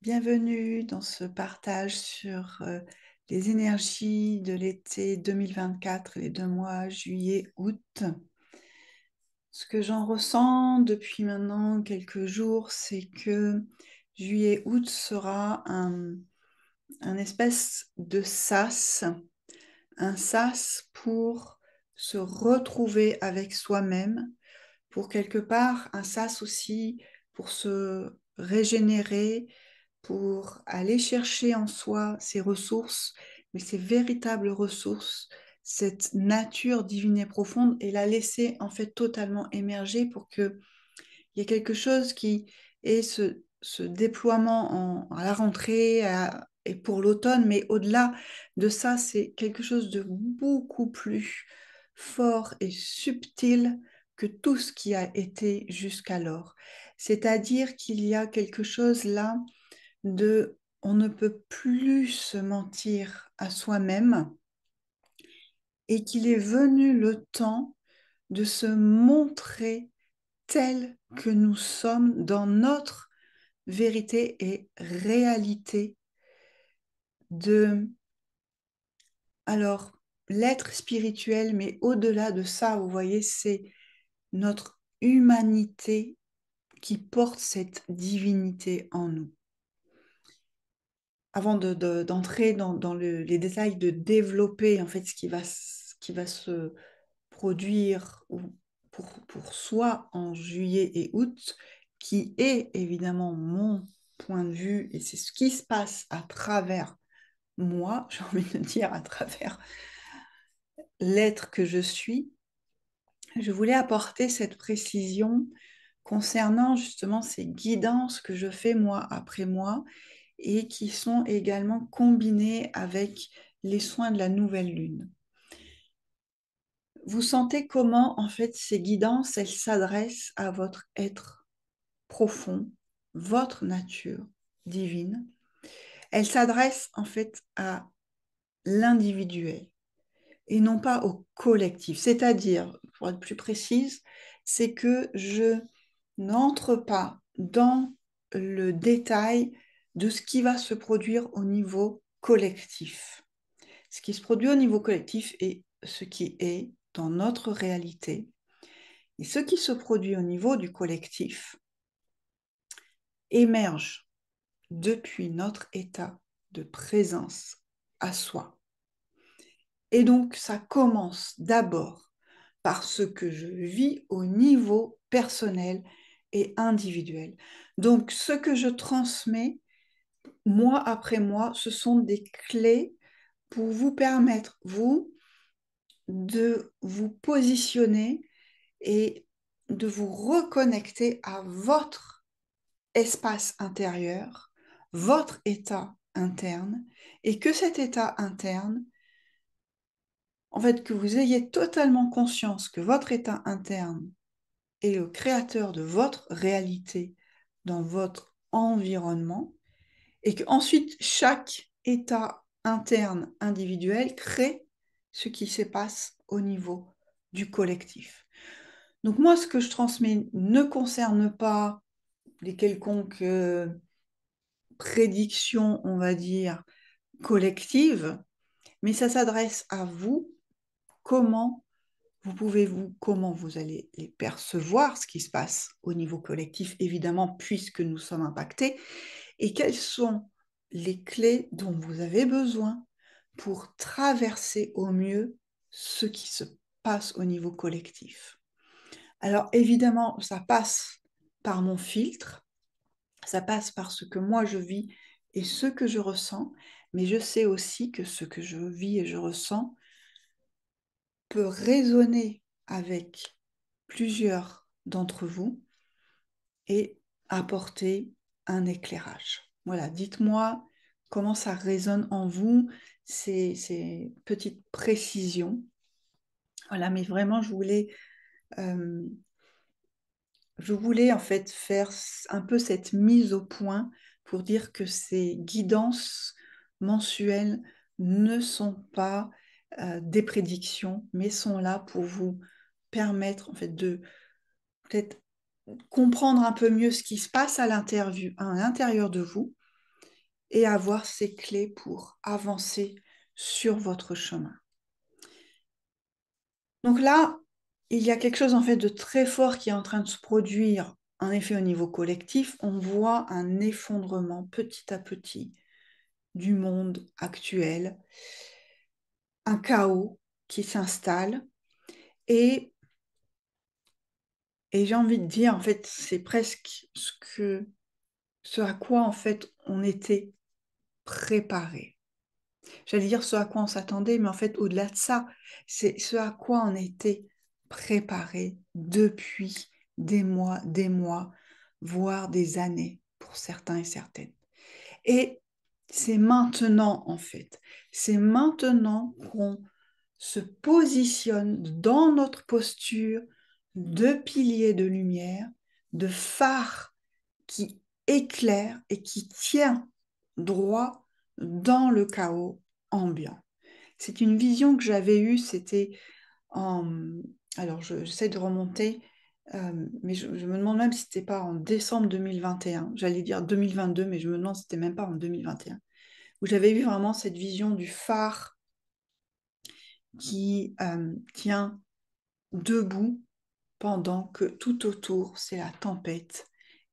Bienvenue dans ce partage sur les énergies de l'été 2024, les 2 mois, juillet, août. Ce que j'en ressens depuis maintenant quelques jours, c'est que juillet-août sera un espèce de sas, un sas pour se retrouver avec soi-même, pour quelque part un sas aussi pour se régénérer, pour aller chercher en soi ces ressources, mais ces véritables ressources, cette nature divine et profonde, et la laisser en fait totalement émerger pour qu'il y ait quelque chose qui ait ce déploiement à la rentrée et pour l'automne, mais au-delà de ça, c'est quelque chose de beaucoup plus fort et subtil que tout ce qui a été jusqu'alors. C'est-à-dire qu'il y a quelque chose là de on ne peut plus se mentir à soi-même et qu'il est venu le temps de se montrer tel que nous sommes dans notre vérité et réalité de alors l'être spirituel, mais au-delà de ça, vous voyez, c'est notre humanité qui porte cette divinité en nous. Avant d'entrer dans les détails, de développer en fait ce qui va se produire pour soi en juillet et août, qui est évidemment mon point de vue, et c'est ce qui se passe à travers moi, j'ai envie de dire à travers l'être que je suis, je voulais apporter cette précision concernant justement ces guidances que je fais mois après mois et qui sont également combinées avec les soins de la nouvelle lune. Vous sentez comment, en fait, ces guidances, elles s'adressent à votre être profond, votre nature divine. Elles s'adressent, en fait, à l'individuel et non pas au collectif. C'est-à-dire, pour être plus précise, c'est que je n'entre pas dans le détail de ce qui va se produire au niveau collectif. Ce qui se produit au niveau collectif est ce qui est dans notre réalité. Et ce qui se produit au niveau du collectif émerge depuis notre état de présence à soi. Et donc, ça commence d'abord par ce que je vis au niveau personnel et individuel. Donc, ce que je transmets mois après mois, ce sont des clés pour vous permettre, vous, de vous positionner et de vous reconnecter à votre espace intérieur, votre état interne, et que cet état interne, en fait, que vous ayez totalement conscience que votre état interne est le créateur de votre réalité dans votre environnement, et qu'ensuite chaque état interne individuel crée ce qui se passe au niveau du collectif. Donc moi, ce que je transmets ne concerne pas les quelconques prédictions, on va dire, collectives, mais ça s'adresse à vous, comment comment vous allez les percevoir, ce qui se passe au niveau collectif, évidemment, puisque nous sommes impactés, et quelles sont les clés dont vous avez besoin pour traverser au mieux ce qui se passe au niveau collectif. Alors évidemment, ça passe par mon filtre, ça passe par ce que moi je vis et ce que je ressens, mais je sais aussi que ce que je vis et je ressens peut résonner avec plusieurs d'entre vous et apporter un éclairage. Voilà, dites-moi comment ça résonne en vous, ces petites précisions. Voilà, mais vraiment, euh, je voulais en fait faire un peu cette mise au point pour dire que ces guidances mensuelles ne sont pas des prédictions, mais sont là pour vous permettre en fait de peut-être comprendre un peu mieux ce qui se passe à l'intérieur de vous et avoir ces clés pour avancer sur votre chemin. Donc là, il y a quelque chose en fait de très fort qui est en train de se produire, en effet au niveau collectif. On voit un effondrement petit à petit du monde actuel, un chaos qui s'installe et, et j'ai envie de dire en fait c'est presque ce à quoi en fait on était préparé. J'allais dire ce à quoi on s'attendait, mais en fait, au-delà de ça, c'est ce à quoi on était préparé depuis des mois, voire des années pour certains et certaines. Et c'est maintenant, en fait, c'est maintenant qu'on se positionne dans notre posture de pilier de lumière, de phare qui éclaire et qui tient droit dans le chaos ambiant. C'est une vision que j'avais eue, c'était en... Alors, j'essaie de remonter, mais je me demande même si c'était pas en décembre 2021. J'allais dire 2022, mais je me demande si c'était même pas en 2021, où j'avais eu vraiment cette vision du phare qui tient debout pendant que tout autour, c'est la tempête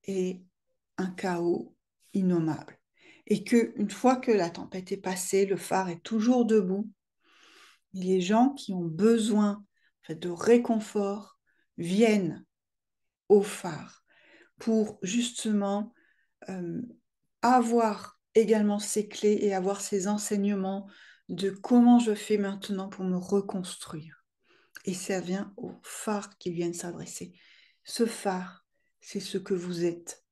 et un chaos innommable. Et que une fois que la tempête est passée, le phare est toujours debout. Et les gens qui ont besoin en fait, de réconfort viennent au phare pour justement euh, avoir également ces clés et avoir ces enseignements de comment je fais maintenant pour me reconstruire. Et ça vient au phare qu'ils viennent s'adresser. Ce phare, c'est ce que vous êtes.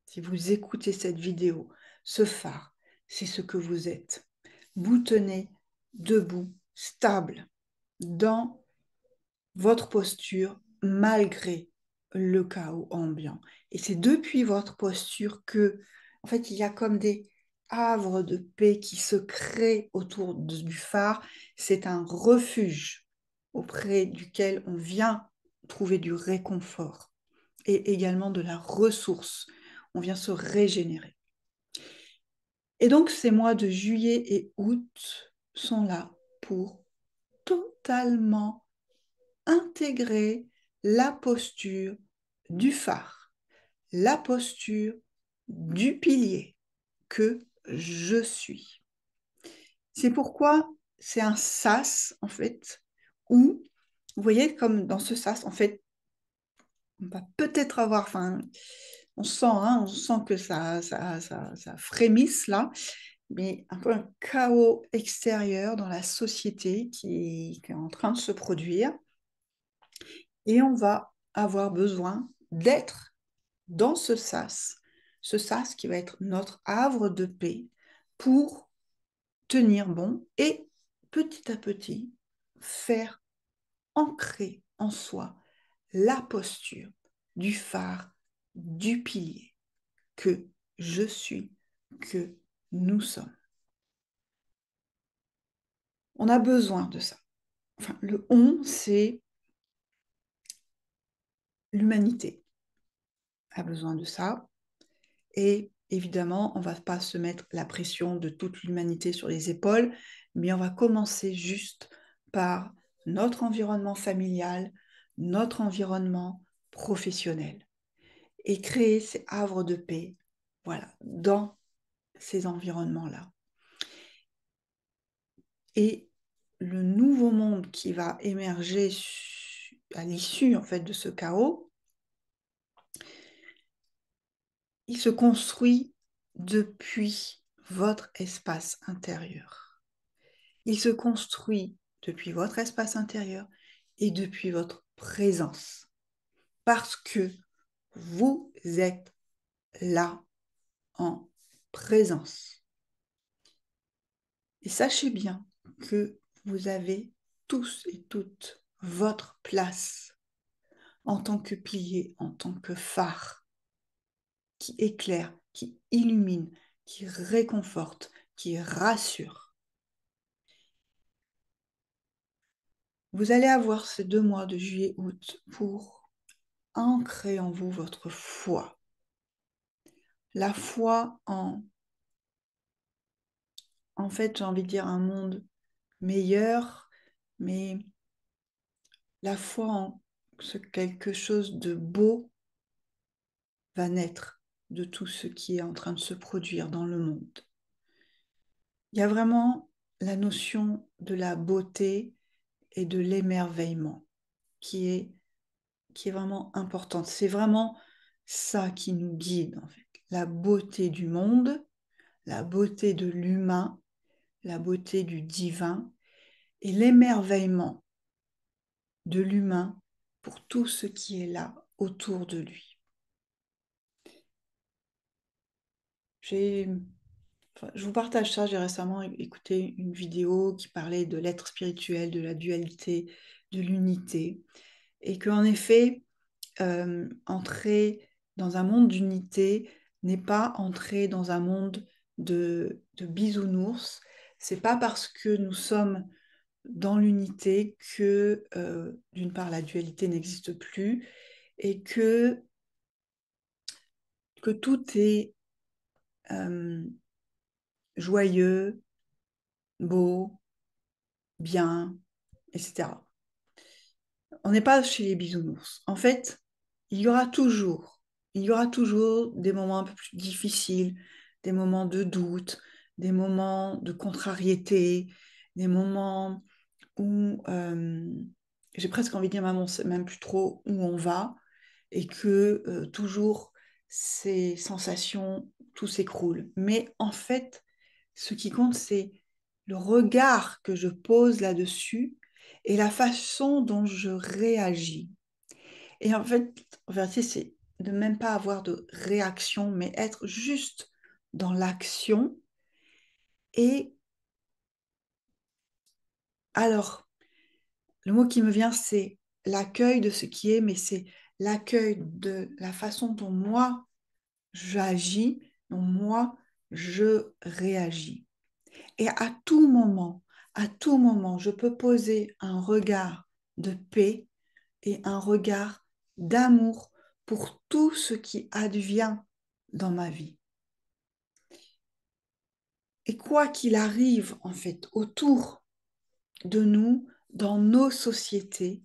Si vous écoutez cette vidéo, ce phare, c'est ce que vous êtes. Vous tenez debout, stable, dans votre posture, malgré le chaos ambiant. Et c'est depuis votre posture que, en fait, il y a comme des havres de paix qui se créent autour du phare. C'est un refuge auprès duquel on vient trouver du réconfort et également de la ressource. On vient se régénérer. Et donc, ces mois de juillet et août sont là pour totalement intégrer la posture du phare, la posture du pilier que je suis. C'est pourquoi c'est un sas, en fait, où, vous voyez, comme dans ce sas, en fait, on va peut-être avoir, enfin, on sent que ça frémisse là, mais un peu un chaos extérieur dans la société qui est en train de se produire. Et on va avoir besoin d'être dans ce sas qui va être notre havre de paix pour tenir bon et petit à petit faire ancrer en soi la posture du phare, du pilier que je suis, que nous sommes. On a besoin de ça. Enfin, le on, c'est l'humanité a besoin de ça. Et évidemment, on ne va pas se mettre la pression de toute l'humanité sur les épaules, mais on va commencer juste par notre environnement familial, notre environnement professionnel et créer ces havres de paix, voilà, dans ces environnements-là. Et le nouveau monde qui va émerger à l'issue en fait de ce chaos, il se construit depuis votre espace intérieur. Il se construit depuis votre espace intérieur et depuis votre présence. Parce que vous êtes là en présence. Et sachez bien que vous avez tous et toutes votre place en tant que pilier, en tant que phare qui éclaire, qui illumine, qui réconforte, qui rassure. Vous allez avoir ces 2 mois de juillet-août pour ancrer en vous votre foi. La foi en en fait, j'ai envie de dire un monde meilleur, mais la foi en ce quelque chose de beau va naître de tout ce qui est en train de se produire dans le monde. Il y a vraiment la notion de la beauté et de l'émerveillement qui est, qui est vraiment importante. C'est vraiment ça qui nous guide, en fait. La beauté du monde, la beauté de l'humain, la beauté du divin et l'émerveillement de l'humain pour tout ce qui est là autour de lui. J'ai, enfin, je vous partage ça, j'ai récemment écouté une vidéo qui parlait de l'être spirituel, de la dualité, de l'unité, et qu'en effet, entrer dans un monde d'unité n'est pas entrer dans un monde de bisounours. C'est pas parce que nous sommes dans l'unité que, d'une part, la dualité n'existe plus et que tout est euh, joyeux, beau, bien, etc. On n'est pas chez les bisounours. En fait, il y aura toujours, il y aura toujours des moments un peu plus difficiles, des moments de doute, des moments de contrariété, des moments où j'ai presque envie de dire, maman, on sait même plus trop où on va, et que toujours ces sensations, tout s'écroule. Mais en fait, ce qui compte, c'est le regard que je pose là-dessus et la façon dont je réagis. Et en fait, en vérité, c'est de même pas avoir de réaction, mais être juste dans l'action. Et alors, le mot qui me vient, c'est l'accueil de ce qui est, mais c'est l'accueil de la façon dont moi j'agis, dont moi je réagis. Et à tout moment, je peux poser un regard de paix et un regard d'amour pour tout ce qui advient dans ma vie. Et quoi qu'il arrive, en fait, autour de nous, dans nos sociétés,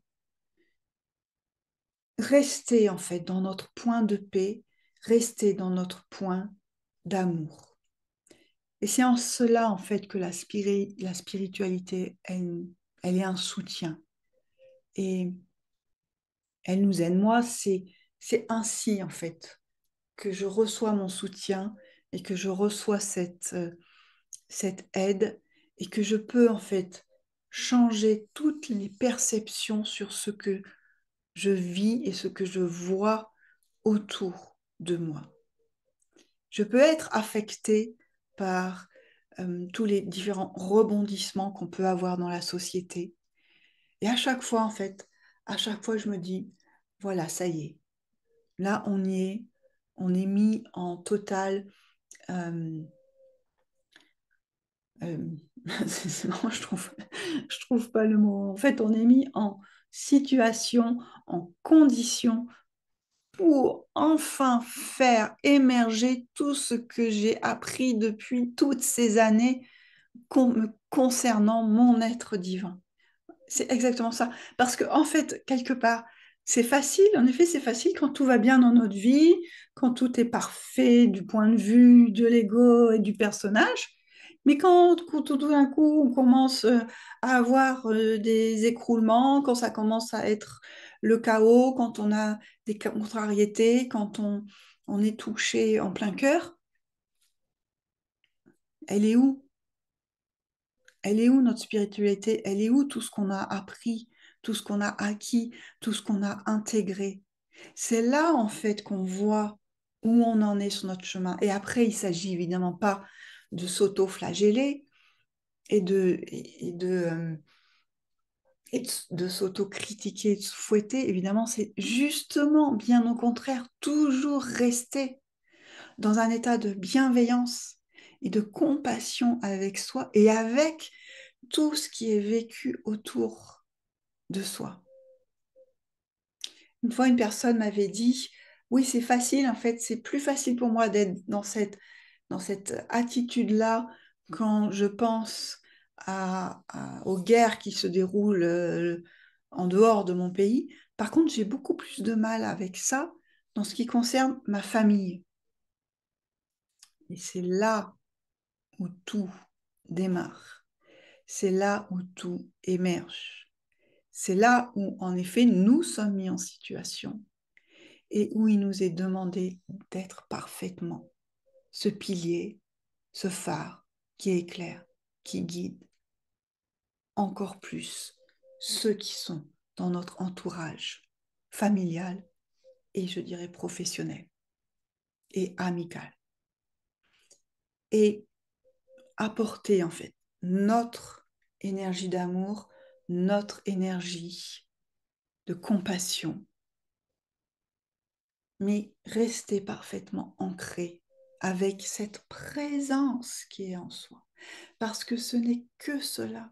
rester, en fait, dans notre point de paix, rester dans notre point d'amour. Et c'est en cela, en fait, que la spiritualité, elle est un soutien. Et elle nous aide. Moi, c'est ainsi, en fait, que je reçois mon soutien et que je reçois cette aide et que je peux, en fait, changer toutes les perceptions sur ce que je vis et ce que je vois autour de moi. Je peux être affectée par tous les différents rebondissements qu'on peut avoir dans la société. Et à chaque fois, en fait, à chaque fois, je me dis, voilà, ça y est. Là, on est mis en total. Euh, euh, non, je trouve pas le mot. En fait, on est mis en situation, en condition pour enfin faire émerger tout ce que j'ai appris depuis toutes ces années me concernant mon être divin. C'est exactement ça. Parce que, en fait, quelque part, c'est facile, en effet, c'est facile quand tout va bien dans notre vie, quand tout est parfait du point de vue de l'ego et du personnage. Mais quand tout d'un coup, on commence à avoir des écroulements, quand ça commence à être le chaos, quand on a des contrariétés, quand on est touché en plein cœur, elle est où? Elle est où notre spiritualité? Elle est où tout ce qu'on a appris, tout ce qu'on a acquis, tout ce qu'on a intégré? C'est là, en fait, qu'on voit où on en est sur notre chemin. Et après, il ne s'agit évidemment pas de s'auto-flageller et de s'auto-critiquer, de se fouetter. Évidemment, c'est justement, bien au contraire, toujours rester dans un état de bienveillance et de compassion avec soi et avec tout ce qui est vécu autour de soi. Une fois, une personne m'avait dit, oui, c'est facile, en fait, c'est plus facile pour moi d'être dans cette attitude-là quand je pense aux guerres qui se déroulent en dehors de mon pays. Par contre, j'ai beaucoup plus de mal avec ça dans ce qui concerne ma famille. Et c'est là où tout démarre. C'est là où tout émerge. C'est là où, en effet, nous sommes mis en situation et où il nous est demandé d'être parfaitement ce pilier, ce phare qui éclaire, qui guide encore plus ceux qui sont dans notre entourage familial et je dirais professionnel et amical. Et apporter en fait notre énergie d'amour, notre énergie de compassion, mais rester parfaitement ancré avec cette présence qui est en soi. Parce que ce n'est que cela,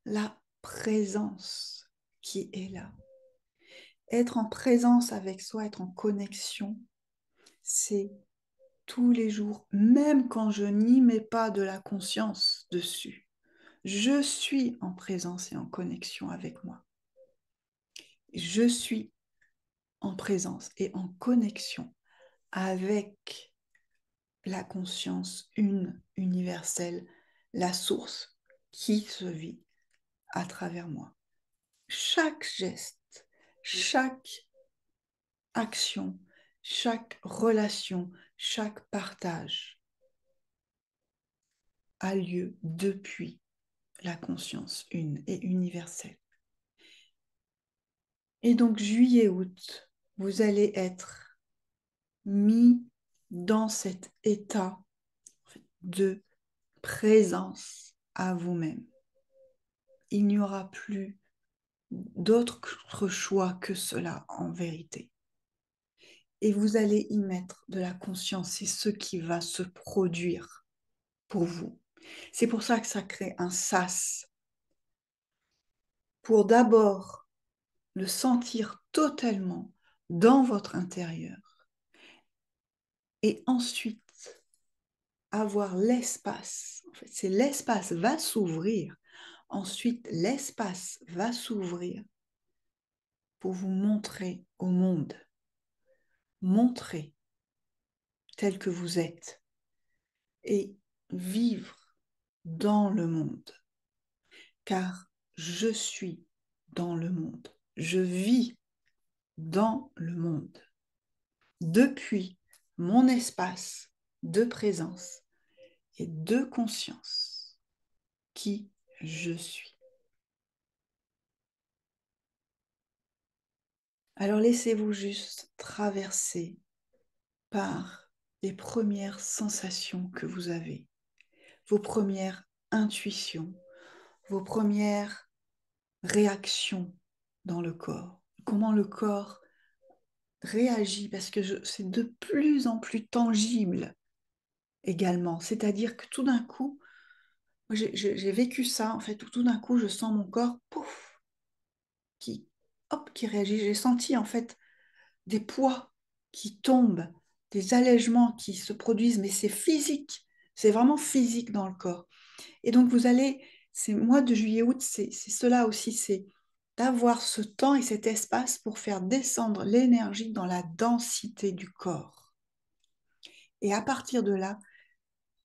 la présence qui est là. Être en présence avec soi, être en connexion, c'est tous les jours, même quand je n'y mets pas de la conscience dessus. Je suis en présence et en connexion avec moi. Je suis en présence et en connexion avec la conscience une, universelle, la source qui se vit à travers moi. Chaque geste, chaque action, chaque relation, chaque partage a lieu depuis la conscience une et universelle. Et donc, juillet-août, vous allez être mis dans cet état de présence à vous-même. Il n'y aura plus d'autre choix que cela en vérité. Et vous allez y mettre de la conscience, c'est ce qui va se produire pour vous. C'est pour ça que ça crée un sas, pour d'abord le sentir totalement dans votre intérieur et ensuite avoir l'espace. En fait, c'est l'espace va s'ouvrir. Ensuite, l'espace va s'ouvrir pour vous montrer au monde, montrer tel que vous êtes et vivre dans le monde. Car je suis dans le monde. Je vis dans le monde. Depuis mon espace de présence et de conscience qui je suis. Alors laissez-vous juste traverser par les premières sensations que vous avez, vos premières intuitions, vos premières réactions dans le corps, comment le corps réagit, parce que c'est de plus en plus tangible également, c'est-à-dire que tout d'un coup, j'ai vécu ça, en fait, tout d'un coup, je sens mon corps, pouf, qui, hop, qui réagit, j'ai senti en fait des poids qui tombent, des allègements qui se produisent, mais c'est physique, c'est vraiment physique dans le corps. Et donc vous allez, ces mois de juillet-août, c'est cela aussi, c'est d'avoir ce temps et cet espace pour faire descendre l'énergie dans la densité du corps. Et à partir de là,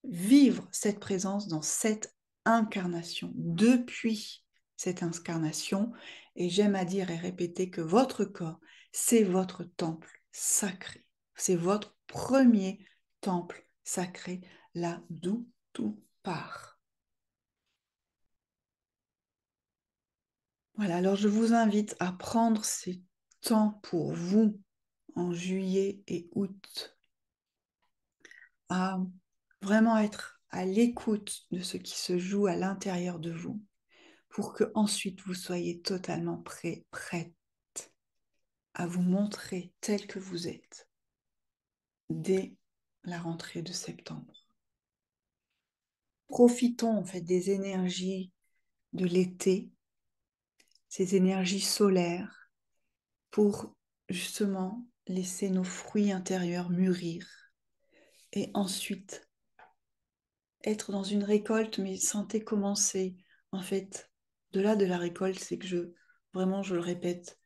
vivre cette présence dans cette incarnation, depuis cette incarnation. Et j'aime à dire et répéter que votre corps, c'est votre temple sacré. C'est votre premier temple sacré, là d'où tout part. Voilà, alors je vous invite à prendre ces temps pour vous en juillet et août, à vraiment être à l'écoute de ce qui se joue à l'intérieur de vous pour que ensuite vous soyez totalement prêt, prête à vous montrer tel que vous êtes dès la rentrée de septembre. Profitons en fait des énergies de l'été, ces énergies solaires, pour justement laisser nos fruits intérieurs mûrir et ensuite être dans une récolte, mais sentez commencer. En fait, de là de la récolte, c'est que vraiment, je le répète,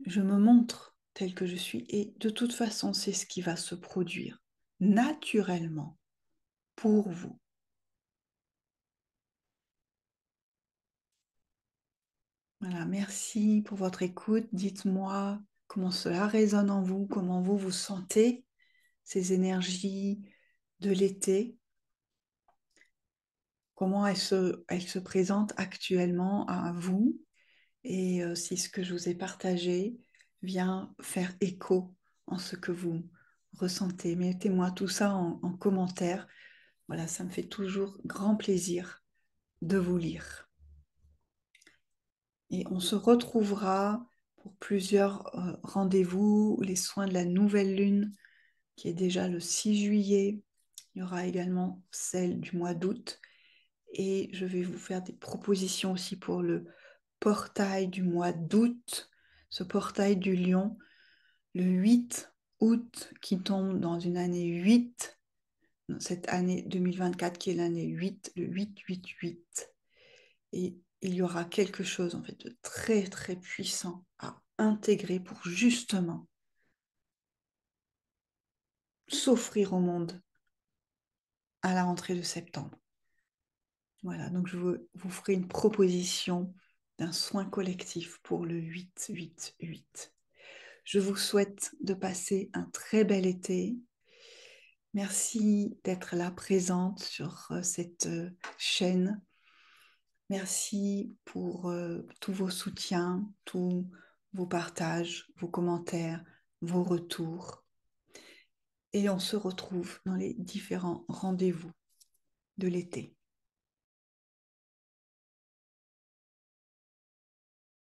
je me montre tel que je suis et de toute façon, c'est ce qui va se produire naturellement pour vous. Voilà, merci pour votre écoute. Dites-moi comment cela résonne en vous, comment vous vous sentez, ces énergies de l'été, comment elles se présentent actuellement à vous et si ce que je vous ai partagé vient faire écho en ce que vous ressentez. Mettez-moi tout ça en commentaire. Voilà, ça me fait toujours grand plaisir de vous lire. Et on se retrouvera pour plusieurs rendez-vous, les soins de la nouvelle lune, qui est déjà le 6 juillet. Il y aura également celle du mois d'août. Et je vais vous faire des propositions aussi pour le portail du mois d'août, ce portail du lion, le 8 août, qui tombe dans une année 8, cette année 2024 qui est l'année 8, le 8-8-8. Et il y aura quelque chose en fait de très très puissant à intégrer pour justement s'offrir au monde à la rentrée de septembre. Voilà, donc je vous ferai une proposition d'un soin collectif pour le 8-8-8. Je vous souhaite de passer un très bel été. Merci d'être là présente sur cette chaîne. Merci pour tous vos soutiens, tous vos partages, vos commentaires, vos retours. Et on se retrouve dans les différents rendez-vous de l'été.